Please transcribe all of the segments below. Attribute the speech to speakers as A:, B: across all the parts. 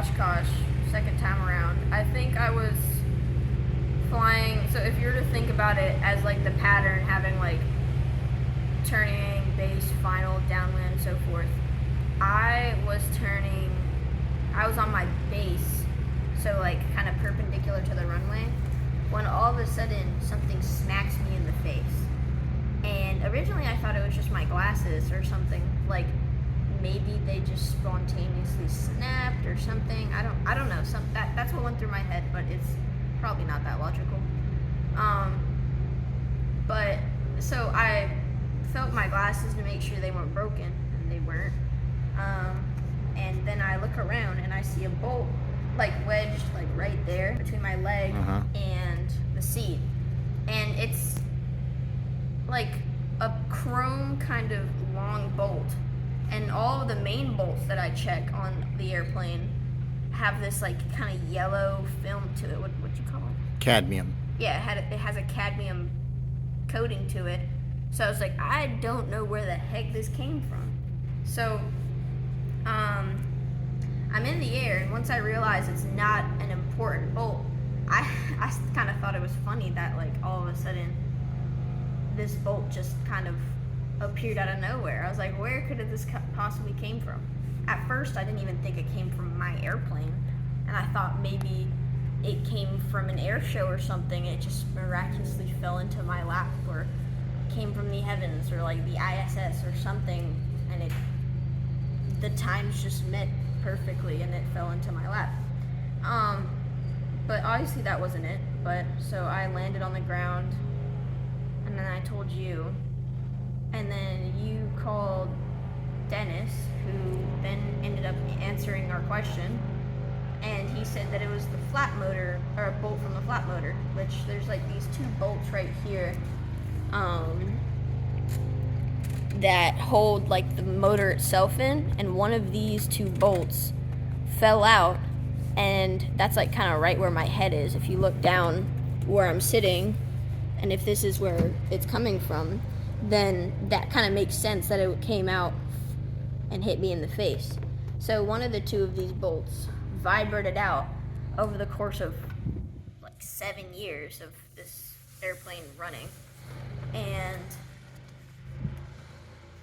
A: Oshkosh, second time around. I think I was flying. So if you were to think about it as like the pattern, having like turning, base, final, downwind, so forth. I was on my base, so like kind of perpendicular to the runway, when all of a sudden something smacks me in the face. And originally I thought it was just my glasses or something, like maybe they just spontaneously snapped or something. I don't know. That's what went through my head, but it's probably not that logical. But so I felt my glasses to make sure they weren't broken, and they weren't. And then I look around and I see a bolt like wedged like right there between my leg and the seat. And it's like a chrome kind of long bolt. And all of the main bolts that I check on the airplane have this like kind of yellow film to it. What you call it?
B: Cadmium.
A: Yeah, it has a cadmium coating to it. So I was like, I don't know where the heck this came from. So I'm in the air, and once I realized it's not an important bolt, I kind of thought it was funny that like all of a sudden this bolt just kind of appeared out of nowhere. I was like, where could this possibly came from? At first I didn't even think it came from my airplane, and I thought maybe it came from an air show or something. It just miraculously fell into my lap, or came from the heavens, or like the ISS or something, and the times just met perfectly and it fell into my lap. But obviously that wasn't it. But so I landed on the ground, and then I told you, and then you called Dennis, who then ended up answering our question, and he said that it was the flap motor, or a bolt from the flap motor, which there's like these two bolts right here that hold like the motor itself in, and one of these two bolts fell out, and that's like kind of right where my head is. If you look down where I'm sitting, and if this is where it's coming from, then that kind of makes sense that it came out and hit me in the face. So one of the two of these bolts vibrated out over the course of like 7 years of this airplane running, and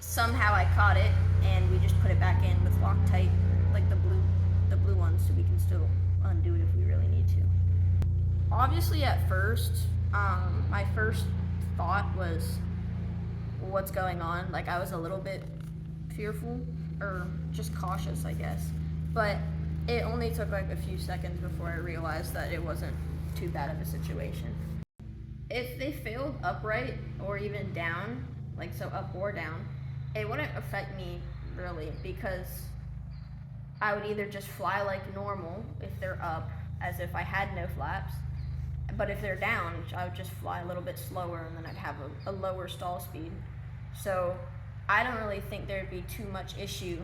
A: somehow I caught it, and we just put it back in with Loctite, like the blue ones, so we can still undo it if we really need to. Obviously at first, my first thought was, what's going on? Like, I was a little bit fearful, or just cautious, I guess. But it only took like a few seconds before I realized that it wasn't too bad of a situation. If they failed upright or even down, like so up or down, it wouldn't affect me really, because I would either just fly like normal if they're up, as if I had no flaps. But if they're down, I would just fly a little bit slower, and then I'd have a lower stall speed. So I don't really think there'd be too much issue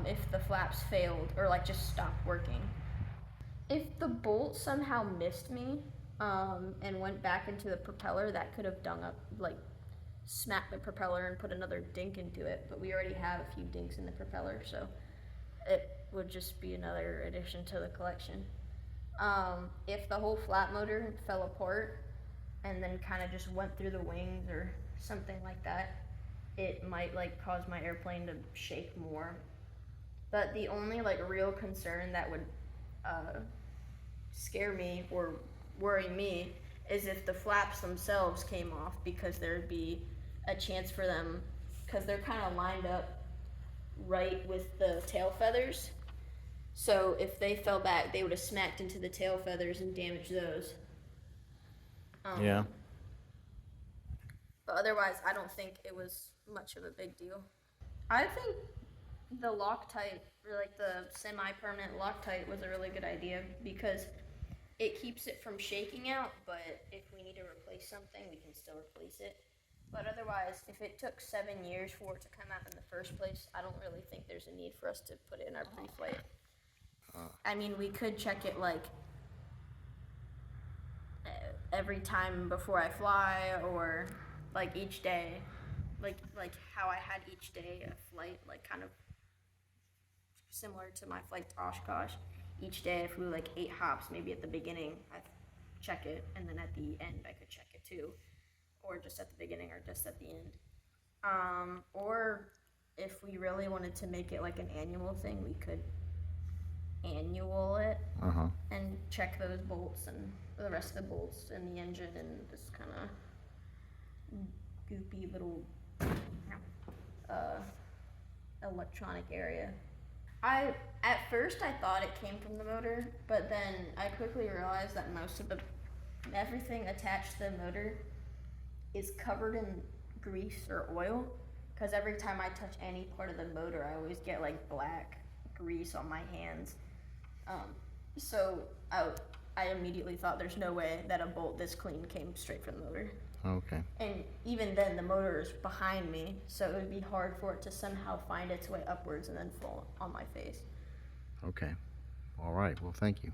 A: if the flaps failed or like just stopped working. If the bolt somehow missed me and went back into the propeller, that could have done up, like smacked the propeller and put another dink into it. But we already have a few dinks in the propeller, so it would just be another addition to the collection. If the whole flap motor fell apart and then kind of just went through the wings or something like that, it might like cause my airplane to shake more. But the only like real concern that would scare me or worry me is if the flaps themselves came off, because there'd be a chance for them, because they're kind of lined up right with the tail feathers. So if they fell back, they would have smacked into the tail feathers and damaged those.
B: Yeah.
A: But otherwise, I don't think it was much of a big deal. I think the Loctite, or like the semi-permanent Loctite, was a really good idea, because it keeps it from shaking out, but if we need to replace something, we can still replace it. But otherwise, if it took 7 years for it to come out in the first place, I don't really think there's a need for us to put it in our pre-flight. I mean, we could check it like every time before I fly, or like each day, like how I had each day a flight, like kind of similar to my flight to Oshkosh. Each day I flew like 8 hops. Maybe at the beginning I check it, and then at the end I could check it too, or just at the beginning or just at the end. Or if we really wanted to make it like an annual thing, we could annual it and check those bolts and the rest of the bolts in the engine and this kind of goopy little electronic area. At first I thought it came from the motor, but then I quickly realized that most of everything attached to the motor is covered in grease or oil, because every time I touch any part of the motor I always get like black grease on my hands. So I immediately thought there's no way that a bolt this clean came straight from the motor.
B: Okay.
A: And even then, the motor is behind me, so it would be hard for it to somehow find its way upwards and then fall on my face.
B: Okay. All right. Well, thank you.